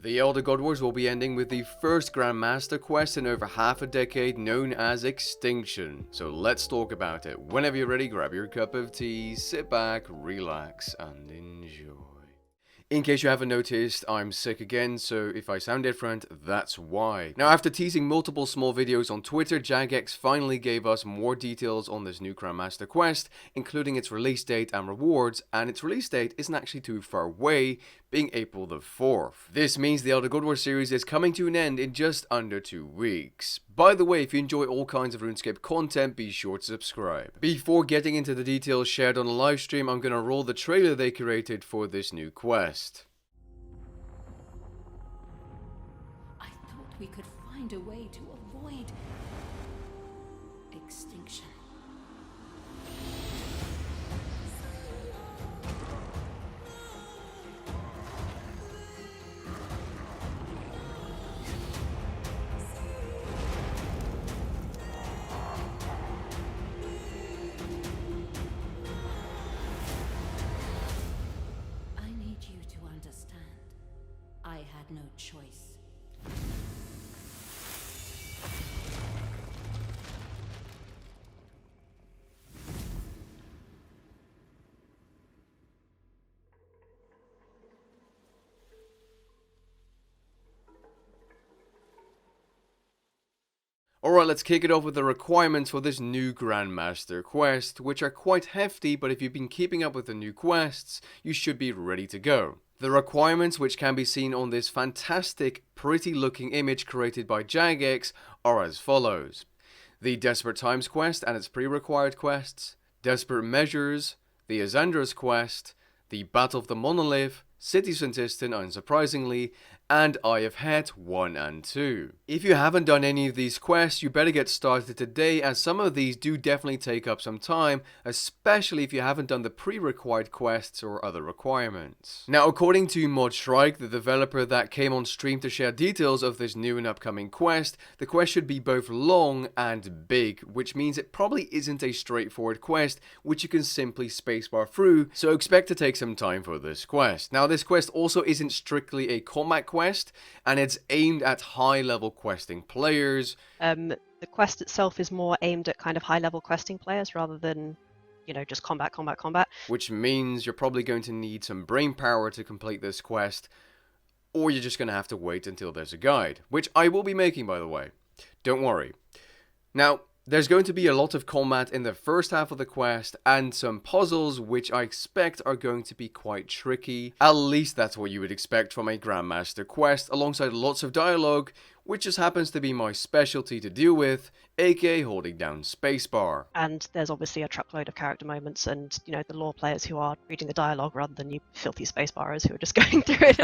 The Elder God Wars will be ending with the first Grandmaster quest in over half a decade, known as Extinction. So let's talk about it. Whenever you're ready, grab your cup of tea, sit back, relax, and enjoy. In case you haven't noticed, I'm sick again, so if I sound different, that's why. Now, after teasing multiple small videos on Twitter, Jagex finally gave us more details on this new Grandmaster quest, including its release date and rewards, and its release date isn't actually too far away, being April the 4th. This means the Elder God Wars series is coming to an end in just under 2 weeks. By the way, if you enjoy all kinds of RuneScape content, be sure to subscribe. Before getting into the details shared on the livestream, I'm gonna roll the trailer they created for this new quest. I thought we could find a way to avoid extinction. I need you to understand. I had no choice. Alright, let's kick it off with the requirements for this new Grandmaster quest, which are quite hefty, but if you've been keeping up with the new quests, you should be ready to go. The requirements, which can be seen on this fantastic, pretty looking image created by Jagex, are as follows. The Desperate Times quest and its pre-required quests, Desperate Measures, the Azandra's quest, the Battle of the Monolith, City Santistan unsurprisingly, and Eye of Het 1 and 2. If you haven't done any of these quests, you better get started today, as some of these do definitely take up some time, especially if you haven't done the pre-required quests or other requirements. Now, according to ModStrike, the developer that came on stream to share details of this new and upcoming quest, the quest should be both long and big, which means it probably isn't a straightforward quest which you can simply spacebar through, so expect to take some time for this quest. Now, this quest also isn't strictly a combat quest, and it's aimed at high-level questing players. The quest itself is more aimed at kind of high-level questing players rather than, just combat. Which means you're probably going to need some brain power to complete this quest, or you're just going to have to wait until there's a guide, which I will be making, by the way. Don't worry. Now, there's going to be a lot of combat in the first half of the quest, and some puzzles which I expect are going to be quite tricky. At least that's what you would expect from a Grandmaster quest, alongside lots of dialogue, which just happens to be my specialty to deal with, aka holding down spacebar. And there's obviously a truckload of character moments and, the lore players who are reading the dialogue rather than you filthy spacebarers who are just going through it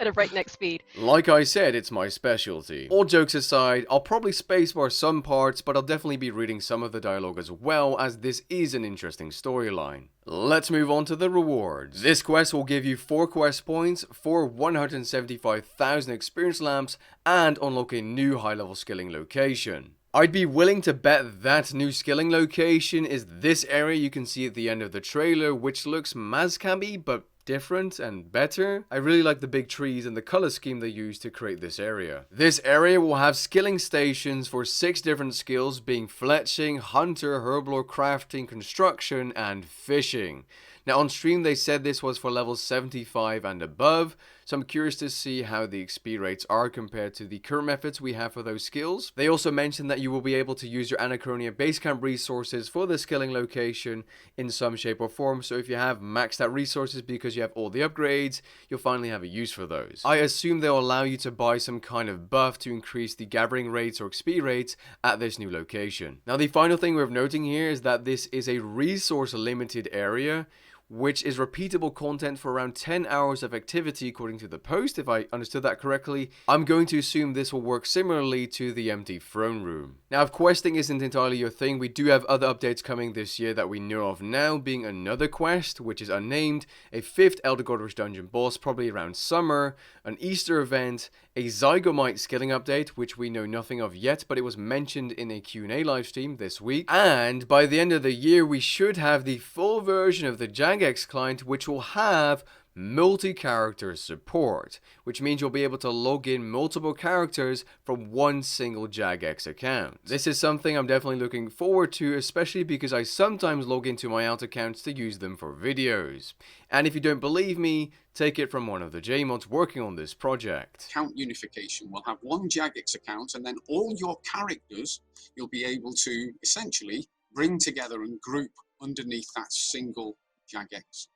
at a breakneck speed. Like I said, it's my specialty. All jokes aside, I'll probably spacebar some parts, but I'll definitely be reading some of the dialogue as well, as this is an interesting storyline. Let's move on to the rewards. This quest will give you 4 quest points, 175,000 experience lamps, and unlock a new high-level skilling location. I'd be willing to bet that new skilling location is this area you can see at the end of the trailer, which looks Mazcaby, but different and better. I really like the big trees and the color scheme they used to create this area. This area will have skilling stations for 6 different skills, being fletching, hunter, herblore, crafting, construction, and fishing. Now, on stream they said this was for levels 75 and above, so I'm curious to see how the XP rates are compared to the current methods we have for those skills. They also mentioned that you will be able to use your Anachronia Basecamp resources for the skilling location in some shape or form, so if you have maxed out resources because you have all the upgrades, you'll finally have a use for those. I assume they'll allow you to buy some kind of buff to increase the gathering rates or XP rates at this new location. Now, the final thing worth noting here is that this is a resource limited area, which is repeatable content for around 10 hours of activity according to the post, if I understood that correctly. I'm going to assume this will work similarly to the empty throne room. Now, if questing isn't entirely your thing, we do have other updates coming this year that we know of now, being another quest, which is unnamed, a 5th Elder God Wars dungeon boss, probably around summer, an Easter event, a Zygomite skilling update, which we know nothing of yet, but it was mentioned in a Q&A livestream this week, and by the end of the year, we should have the full version of the Jagex client, which will have multi-character support, which means you'll be able to log in multiple characters from one single Jagex account. This is something I'm definitely looking forward to, especially because I sometimes log into my alt accounts to use them for videos. And if you don't believe me, take it from one of the JMods working on this project. Account unification. We'll have one Jagex account, and then all your characters you'll be able to essentially bring together and group underneath that single Jagex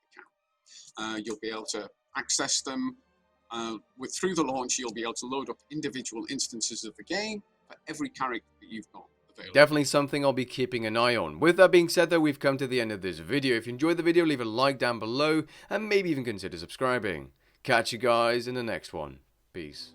account. You'll be able to access them through the launch. You'll be able to load up individual instances of the game for every character that you've got available. Definitely something I'll be keeping an eye on. With that being said though, we've come to the end of this video. If you enjoyed the video, leave a like down below and maybe even consider subscribing. Catch you guys in the next one. Peace.